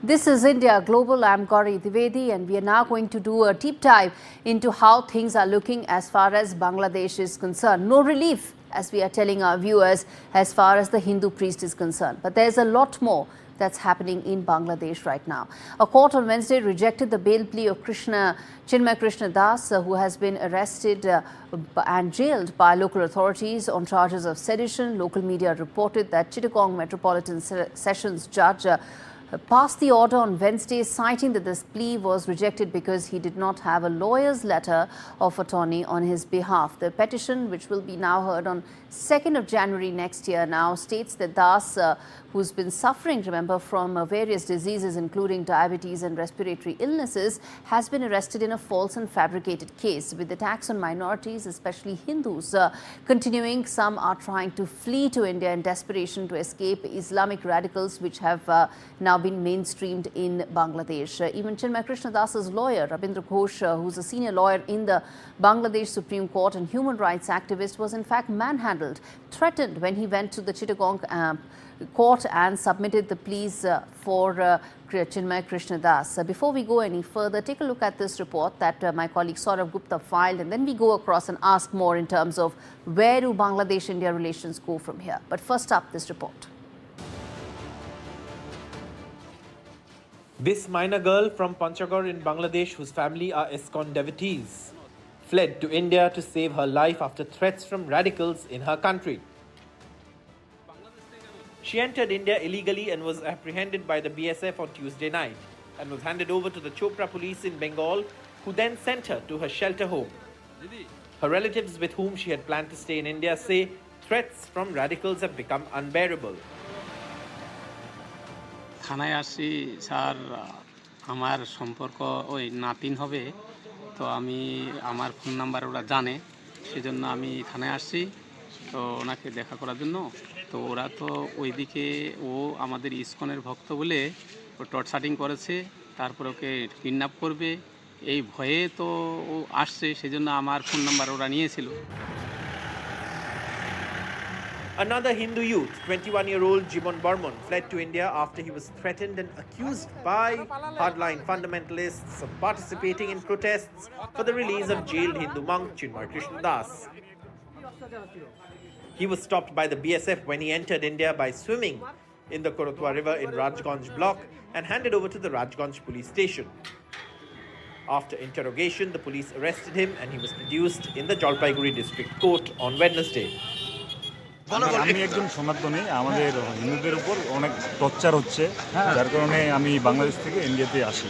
This is India Global. I'm Gauri Divedi, and we are now going to do a deep dive into how things are looking as far as Bangladesh is concerned. No relief, as we are telling our viewers, as far as the Hindu priest is concerned. But there's a lot more that's happening in Bangladesh right now. A court on Wednesday rejected the bail plea of Chinmoy Krishna Das, who has been arrested and jailed by local authorities on charges of sedition. Local media reported that Chittagong Metropolitan Sessions Judge passed the order on Wednesday, citing that this plea was rejected because he did not have a lawyer's letter of attorney on his behalf. The petition, which will be now heard on 2nd of January next year, now states that Das, who's been suffering, remember, from various diseases including diabetes and respiratory illnesses, has been arrested in a false and fabricated case. With attacks on minorities, especially Hindus, continuing, some are trying to flee to India in desperation to escape Islamic radicals, which have now been mainstreamed in Bangladesh. Even Chinmoy Krishna Das's lawyer, Rabindra Ghosh, who's a senior lawyer in the Bangladesh Supreme Court and human rights activist, was in fact manhandled, threatened when he went to the Chittagong court and submitted the pleas for Chinmoy Krishna Das. Before we go any further, take a look at this report that my colleague Saurabh Gupta filed, and then we go across and ask more in terms of where do Bangladesh-India relations go from here. But first up, this report. This minor girl from Panchagor in Bangladesh, whose family are ISKCON devotees, fled to India to save her life after threats from radicals in her country. She entered India illegally and was apprehended by the BSF on Tuesday night and was handed over to the Chopra police in Bengal, who then sent her to her shelter home. Her relatives with whom she had planned to stay in India say threats from radicals have become unbearable. থানায় আসি sir আমার সম্পর্ক ওই নাতিন হবে তো আমি আমার ফোন নাম্বার ওরা জানে সেজন্য আমি থানায় আসছি তো ওনাকে দেখা করার জন্য তো ওরা তো ওইদিকে ও আমাদের ইসকনের ভক্ত বলে ও টর্চারিং করেছে তারপর ওকে কিডন্যাপ করবে এই ভয়ে তো ও আসছে সেজন্য আমার ফোন নাম্বার ওরা নিয়েছিল Another Hindu youth, 21-year-old Jimon Burman, fled to India after he was threatened and accused by hardline fundamentalists of participating in protests for the release of jailed Hindu monk Chinmoy Krishna Das. He was stopped by the BSF when he entered India by swimming in the Korotwa River in Rajganj block and handed over to the Rajganj police station. After interrogation, the police arrested him and he was produced in the Jalpaiguri district court on Wednesday. আমি একজন সনাতনী আমাদের হিন্দুদের উপর অনেক torture হচ্ছে যার কারণে আমি বাংলাদেশ থেকে ইন্ডিয়াতে আসি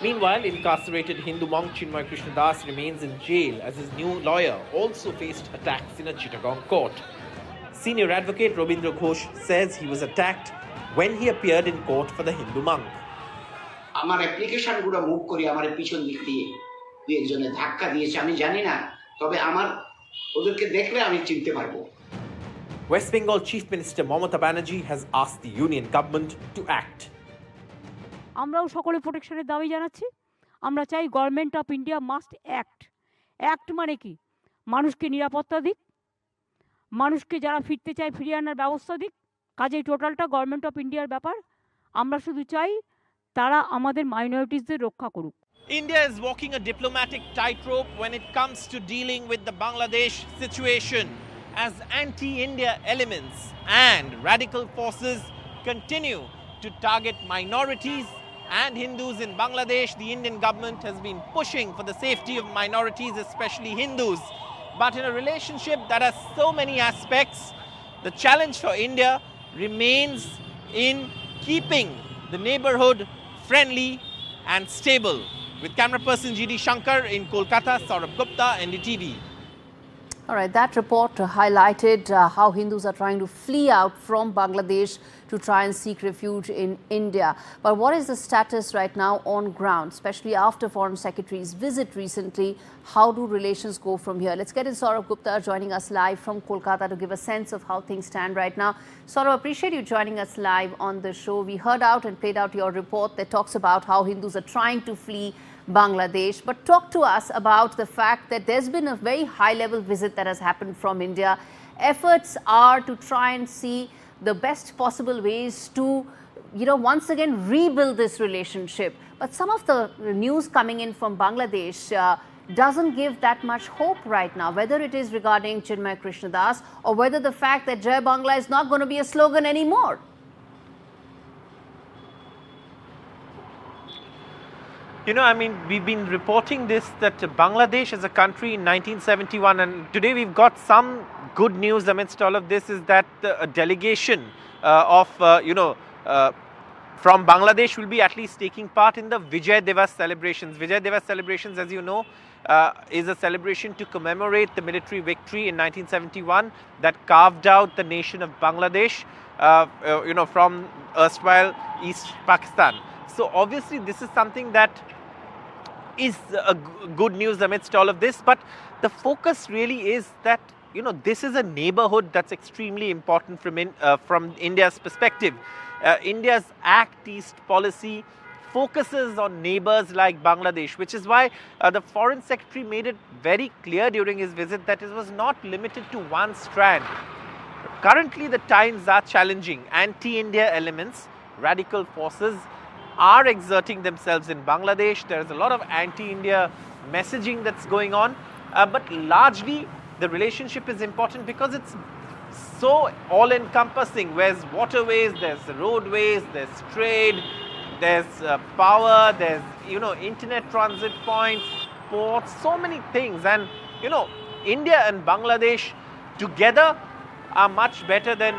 Meanwhile, incarcerated Hindu monk Chinmoy Krishna Das remains in jail as his new lawyer also faced attacks in a Chittagong court. Senior advocate Rabindra Ghosh says he was attacked when he appeared in court for the Hindu monk. আমার অ্যাপ্লিকেশনগুলো move করি আমার পিছন দিক দিয়ে দুই একজনে ধাক্কা দিয়েছে আমি জানি না তবে আমার ওদেরকে দেখলে আমি চিনতে পারবো West Bengal Chief Minister Mamata Banerjee has asked the union government to act. আমরাও সকলে প্রোটেকশনের দাবি জানাচ্ছি আমরা চাই government of India must act মানে কি মানুষকে নিরাপত্তা দিক মানুষকে যারা ফিরতে চায় ফিরিয়ে আনার ব্যবস্থা দিক কাজেই টোটালটা গভর্নমেন্ট অফ ইন্ডিয়ার ব্যাপার আমরা শুধু চাই তারা আমাদের মাইনরিটিসদের রক্ষা করুক India is walking a diplomatic tightrope when it comes to dealing with the Bangladesh situation as anti-India elements and radical forces continue to target minorities and Hindus in Bangladesh. The Indian government has been pushing for the safety of minorities, especially Hindus. But in a relationship that has so many aspects, the challenge for India remains in keeping the neighborhood friendly and stable. With camera person G.D. Shankar in Kolkata, Saurabh Gupta, NDTV. All right, that report highlighted how Hindus are trying to flee out from Bangladesh to try and seek refuge in India. But what is the status right now on ground, especially after Foreign Secretary's visit recently? How do relations go from here? Let's get in Saurabh Gupta joining us live from Kolkata to give a sense of how things stand right now. Saurabh, appreciate you joining us live on the show. We heard out and played out your report that talks about how Hindus are trying to flee Bangladesh. But talk to us about the fact that there's been a very high-level visit that has happened from India. Efforts are to try and see the best possible ways to once again rebuild this relationship. But some of the news coming in from Bangladesh doesn't give that much hope right now, whether it is regarding Chinmoy Krishna Das or whether the fact that Jai Bangla is not going to be a slogan anymore. I mean, we've been reporting this, that Bangladesh as a country in 1971, and today we've got some good news amidst all of this, is that a delegation from Bangladesh will be at least taking part in the Vijay Diwas celebrations. Vijay Diwas celebrations, as you know, is a celebration to commemorate the military victory in 1971 that carved out the nation of Bangladesh, from erstwhile East Pakistan. So obviously this is something that is good news amidst all of this, but the focus really is that this is a neighborhood that's extremely important from India's perspective. India's Act East policy focuses on neighbors like Bangladesh, which is why the Foreign Secretary made it very clear during his visit that it was not limited to one strand. Currently the times are challenging. Anti-India elements, radical forces, are exerting themselves in Bangladesh. There is a lot of anti-India messaging that's going on, but largely the relationship is important because it's so all-encompassing. There's waterways, there's roadways, there's trade, there's power, there's internet transit points, ports, so many things. And India and Bangladesh together are much better than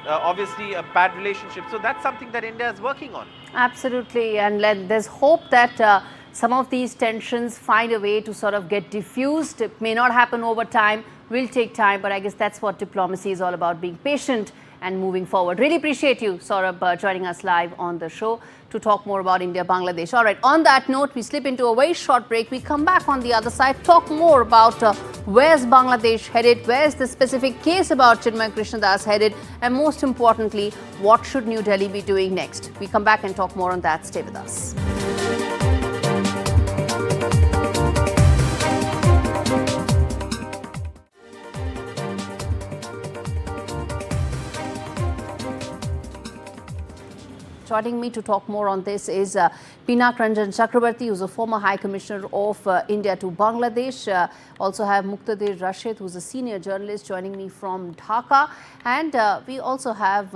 obviously a bad relationship. So that's something that India is working on. Absolutely, and there's hope that some of these tensions find a way to sort of get diffused. It may not happen over time, will take time, but I guess that's what diplomacy is all about, being patient and moving forward. Really appreciate you, Saurabh, joining us live on the show to talk more about India-Bangladesh. All right, on that note, we slip into a very short break. We come back on the other side, talk more about where's Bangladesh headed, where's the specific case about Chinmoy Krishna Das headed, and most importantly, what should New Delhi be doing next? We come back and talk more on that. Stay with us. Joining me to talk more on this is Pinak Ranjan Chakrabarti, who's a former High Commissioner of India to Bangladesh. Also have Muqtadir Rashid, who's a senior journalist, joining me from Dhaka. And we also have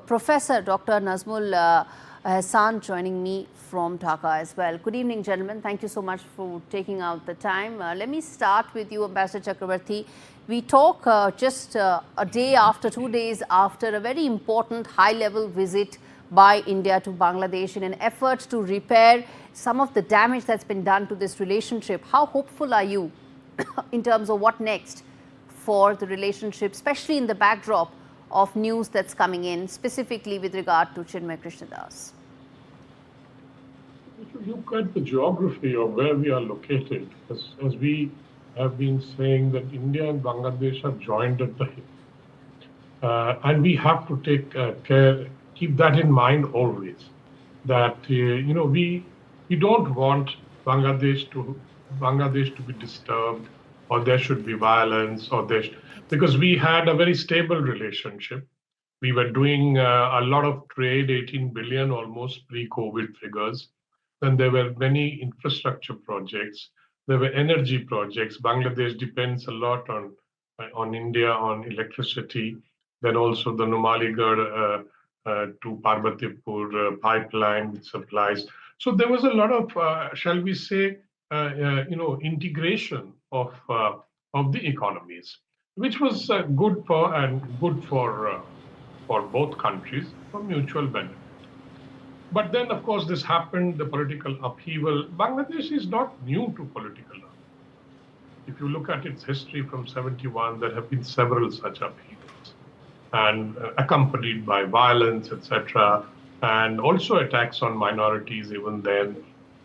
Professor Dr. Nazmul Hassan joining me from Dhaka as well. Good evening, gentlemen. Thank you so much for taking out the time. Let me start with you, Ambassador Chakrabarti. We talk just a day after, 2 days after a very important high-level visit by India to Bangladesh in an effort to repair some of the damage that's been done to this relationship. How hopeful are you in terms of what next for the relationship, especially in the backdrop of news that's coming in, specifically with regard to Chinmoy Krishna Das? If you look at the geography of where we are located, as we have been saying, that India and Bangladesh are joined at the hip. And we have to take care, keep that in mind always, that we don't want Bangladesh to be disturbed, or there should be violence, because we had a very stable relationship. We were doing a lot of trade, 18 billion almost pre-COVID figures. Then there were many infrastructure projects. There were energy projects. Bangladesh depends a lot on India on electricity. Then also the Numaligarh to Parbatipur pipeline with supplies. So there was a lot of, shall we say, integration of the economies, which was good for both countries, for mutual benefit. But then, of course, this happened, the political upheaval. Bangladesh is not new to political upheaval. If you look at its history from 71, there have been several such upheavals, and accompanied by violence, etc., and also attacks on minorities even then.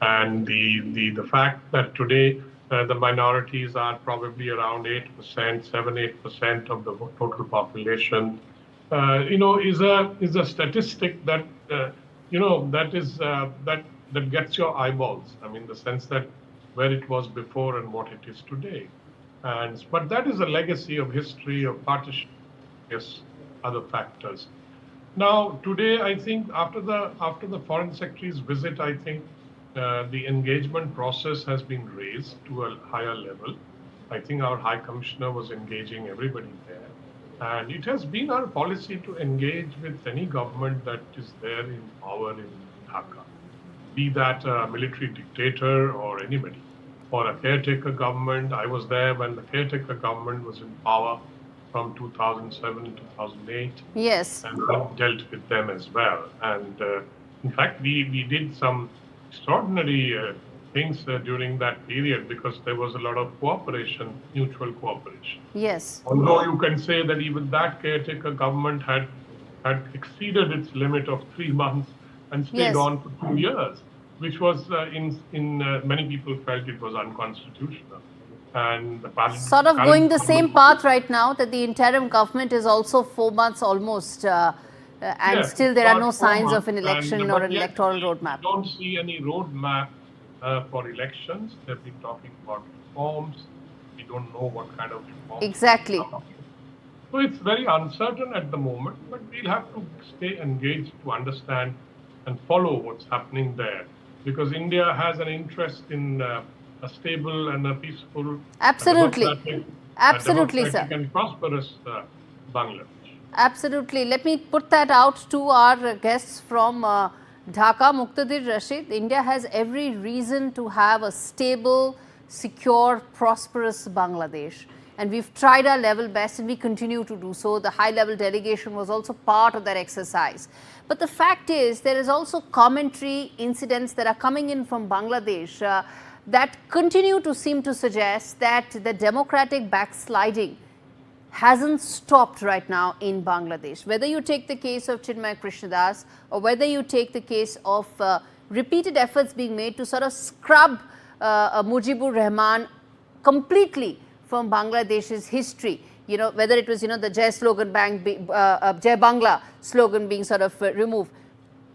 And the fact that today the minorities are probably around 8%, 7-8% of the total population, is a statistic that that gets your eyeballs. I mean, the sense that where it was before and what it is today, but that is a legacy of history of partition, yes, other factors. Now, today, I think after the Foreign Secretary's visit, I think the engagement process has been raised to a higher level. I think our High Commissioner was engaging everybody there. And it has been our policy to engage with any government that is there in power in Dhaka, be that a military dictator or anybody, or a caretaker government. I was there when the caretaker government was in power from 2007 to 2008, Yes. and I dealt with them as well. And in fact, we did some extraordinary things during that period because there was a lot of cooperation, mutual cooperation. Yes. Although you can say that even that caretaker government had exceeded its limit of 3 months and stayed Yes. on for 2 years, which was many people felt it was unconstitutional. And the Sort of going the same path right now, that the interim government is also 4 months almost, and Yes, still there are no about 4 signs of months, an election and or but an yet electoral we roadmap. don't see any roadmap for elections. They've been talking about reforms. We don't know what kind of reforms. Exactly. So it's very uncertain at the moment, but we'll have to stay engaged to understand and follow what's happening there, because India has an interest in a stable and a peaceful, Absolutely. Absolutely, democratic sir. and prosperous Bangladesh. Absolutely. Let me put that out to our guests from Dhaka, Muqtadir Rashid. India has every reason to have a stable, secure, prosperous Bangladesh. And we've tried our level best and we continue to do so. The high level delegation was also part of that exercise. But the fact is, there is also commentary incidents that are coming in from Bangladesh that continue to seem to suggest that the democratic backsliding hasn't stopped right now in Bangladesh. Whether you take the case of Chinmoy Krishna or whether you take the case of repeated efforts being made to sort of scrub Mujibur Rahman completely from Bangladesh's history, whether it was, the Jai slogan, Jai Bangla slogan being sort of removed.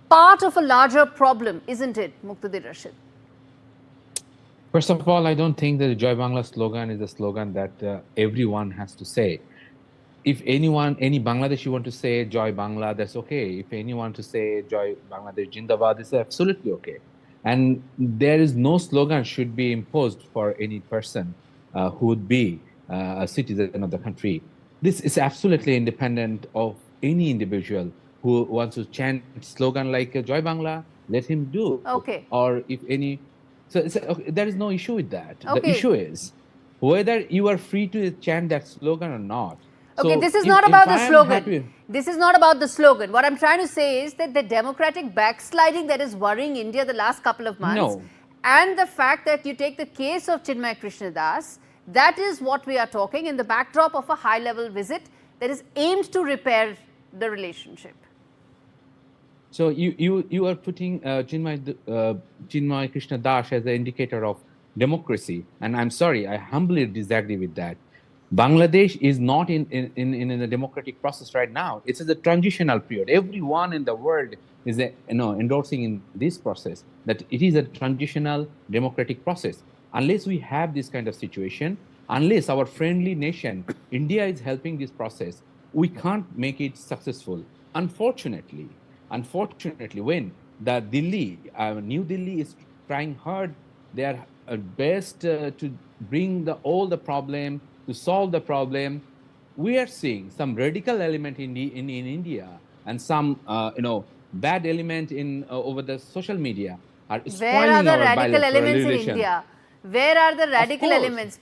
Part of a larger problem, isn't it, Muqtadir Rashid? First of all, I don't think that the Joy Bangla slogan is a slogan that everyone has to say. If any Bangladeshi want to say Joy Bangla, that's okay. If anyone to say Joy Bangladesh Jindabad, it's absolutely okay. And there is no slogan should be imposed for any person who would be a citizen of the country. This is absolutely independent of any individual who wants to chant slogan like Joy Bangla, let him do. Okay. Or if any, okay, there is no issue with that. Okay. The issue is whether you are free to chant that slogan or not. Okay, So this is not about the slogan. Happy, this is not about the slogan. What I'm trying to say is that the democratic backsliding that is worrying India the last couple of months, and the fact that you take the case of Chinmoy Krishna, that is what we are talking in the backdrop of a high-level visit that is aimed to repair the relationship. So you are putting Chinmoy Krishna Das as an indicator of democracy, and I'm sorry, I humbly disagree with that. Bangladesh is not in a democratic process right now. It's a transitional period. Everyone in the world is endorsing in this process that it is a transitional democratic process. Unless we have this kind of situation, unless our friendly nation, India, is helping this process, we can't make it successful. Unfortunately, when the New Delhi is trying hard, their best to bring all the problem, to solve the problem, we are seeing some radical element in India and some bad element in over the social media are spoiling Where are the our radical bilateral elements relation. in India? Where are the radical elements?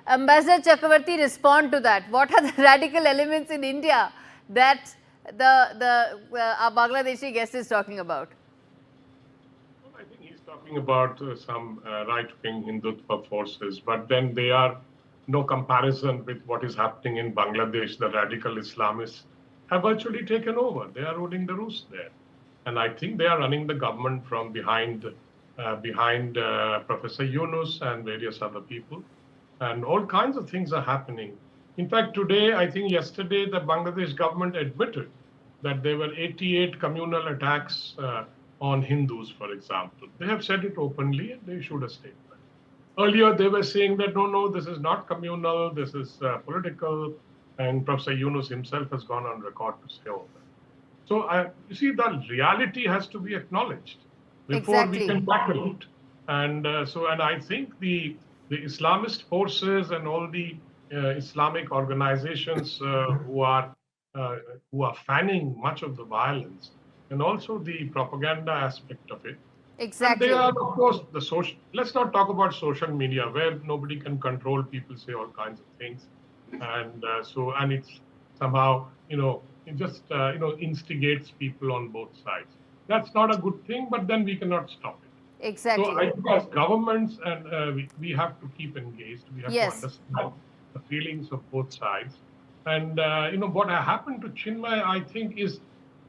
Ambassador Chakravarti, respond to that. What are the radical elements in India that our Bangladeshi guest is talking about? I think he's talking about some right-wing Hindutva forces, but then they are no comparison with what is happening in Bangladesh. The radical Islamists have virtually taken over. They are ruling the roost there. And I think they are running the government from behind Professor Yunus and various other people. And all kinds of things are happening. In fact, today, I think yesterday, the Bangladesh government admitted that there were 88 communal attacks on Hindus, for example. They have said it openly and they issued a statement. Earlier, they were saying that, no, this is not communal, this is political. And Professor Yunus himself has gone on record to say all that. So you see, the reality has to be acknowledged before we Exactly. can tackle it. And and I think the Islamist forces and all the Islamic organizations uh, who are fanning much of the violence, and also the propaganda aspect of it. And they Exactly. are, of course, the social. Let's not talk about social media, where nobody can control people, say all kinds of things, and and it's somehow, it just instigates people on both sides. That's not a good thing, but then we cannot stop it. So Exactly. I think as governments, and we have to keep engaged. We have to Yes. understand the feelings of both sides. And what happened to Chinmay, I think, is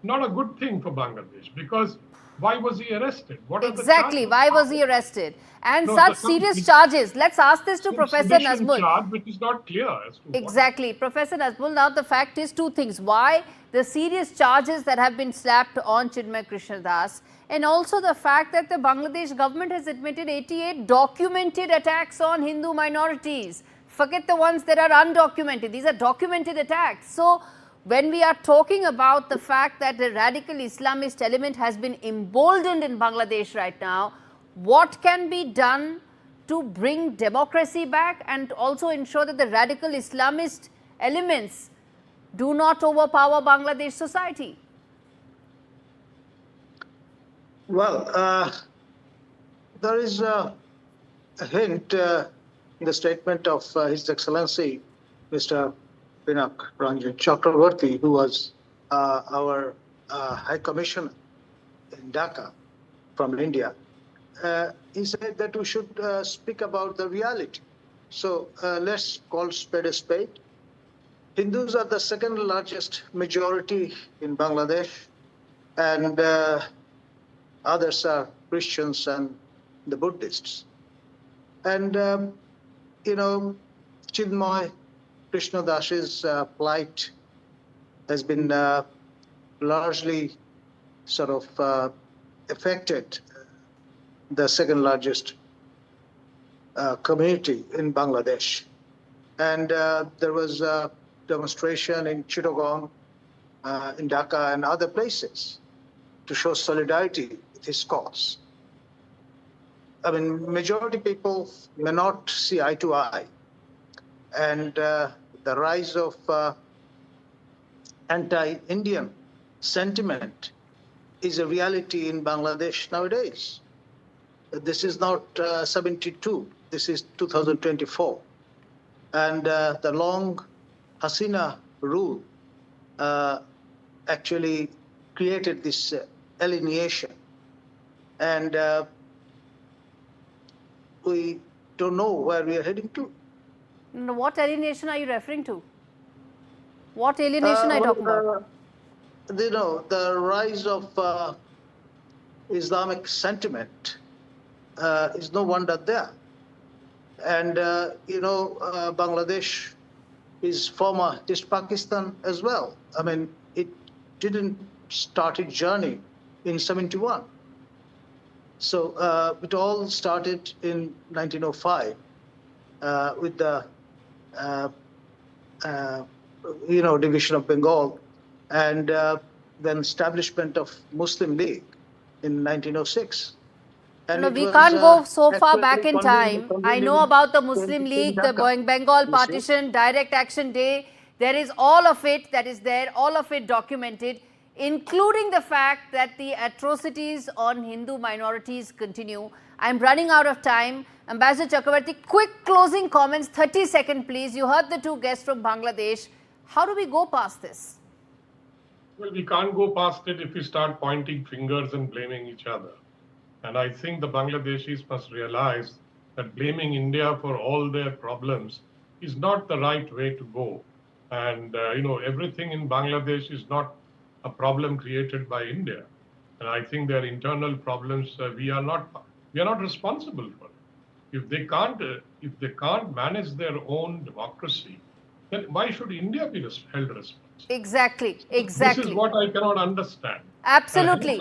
not a good thing for Bangladesh, because why was he arrested? What are the Exactly. charges? Why was he arrested? And No, such serious charges. Let's ask this to some Professor sedition Nazmul. charge, which is not clear as to Exactly. Professor Nazmul, now the fact is two things. Why the serious charges that have been slapped on Chinmoy Krishna Das, and also the fact that the Bangladesh government has admitted 88 documented attacks on Hindu minorities. Forget the ones that are undocumented. These are documented attacks. So, when we are talking about the fact that the radical Islamist element has been emboldened in Bangladesh right now, what can be done to bring democracy back and also ensure that the radical Islamist elements do not overpower Bangladesh society? Well, there is a hint in the statement of His Excellency, Mr. Pinak Ranjan Chakravarti, who was our High Commissioner in Dhaka from India. He said that we should speak about the reality. So let's call spade a spade. Hindus are the second largest majority in Bangladesh, and others are Christians and the Buddhists. And, Chinmoy Krishna Das's plight has been largely sort of affected the second largest community in Bangladesh. And there was a demonstration in Chittagong, in Dhaka and other places to show solidarity with his cause. I mean, majority people may not see eye to eye. And the rise of anti-Indian sentiment is a reality in Bangladesh nowadays. This is not 72, this is 2024. And the long Hasina rule actually created this alienation. And we don't know where we are heading to. What alienation are you referring to? What alienation are you talking about? The rise of Islamic sentiment is no wonder there. And, Bangladesh is former East Pakistan as well. I mean, it didn't start its journey in 71. So it all started in 1905 with the, division of Bengal, and then establishment of Muslim League in 1906. No, we can't go so far back in time. I know about the Muslim League, the Bengal partition, Direct Action Day. There is all of it that is there, all of it documented, including the fact that the atrocities on Hindu minorities continue. I'm running out of time. Ambassador Chakravarti, quick closing comments, 30-second please. You heard the two guests from Bangladesh. How do we go past this? Well, we can't go past it if we start pointing fingers and blaming each other. And I think the Bangladeshis must realize that blaming India for all their problems is not the right way to go. And, everything in Bangladesh is not a problem created by India. And I think their internal problems, we are not responsible for it. If they can't manage their own democracy, then why should India be held responsible? Exactly. This is what I cannot understand. Absolutely.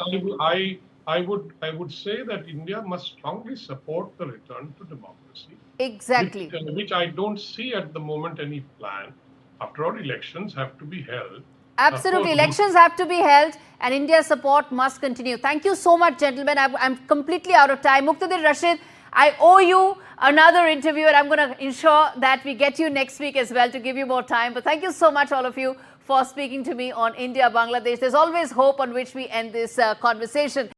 I would say that India must strongly support the return to democracy. Exactly. Which I don't see at the moment any plan. After all, elections have to be held. Absolutely. Elections have to be held and India's support must continue. Thank you so much, gentlemen. I'm completely out of time. Muqtadir Rashid, I owe you another interview and I'm going to ensure that we get you next week as well to give you more time. But thank you so much, all of you, for speaking to me on India, Bangladesh. There's always hope on which we end this conversation.